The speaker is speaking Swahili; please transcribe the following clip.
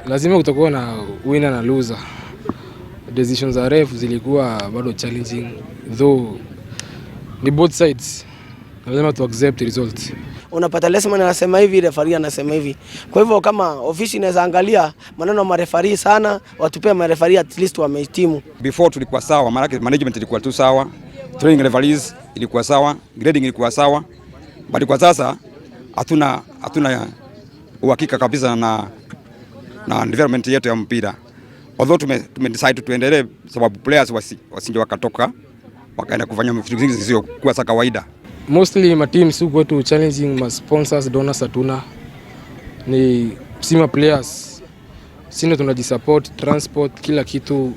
Lazima kutakuwa na winner na loser. Decisions za ref zilikuwa bado challenging, though ni both sides. Lazima tu accept the result. Unapata lesman anasema hivi, referee anasema hivi. Kwa hivyo kama ofisi inaweza angalia maneno ya mareferee sana, watupea mareferee at least wamehitimu. Before tulikuwa sawa, maana management ilikuwa tu sawa, training referees ilikuwa sawa, grading ilikuwa sawa. But kwa sasa hatuna uhakika kabisa na development yetu ya mpira. Although tumedecide tuendelee sababu players wasinge wakatoka wakaenda kufanya vitu vingi sio kwa kawaida. Mostly my teams who go to challenging my sponsors, donors hatuna. Ni sima players. Sisi tunajisupport, transport, kila kitu.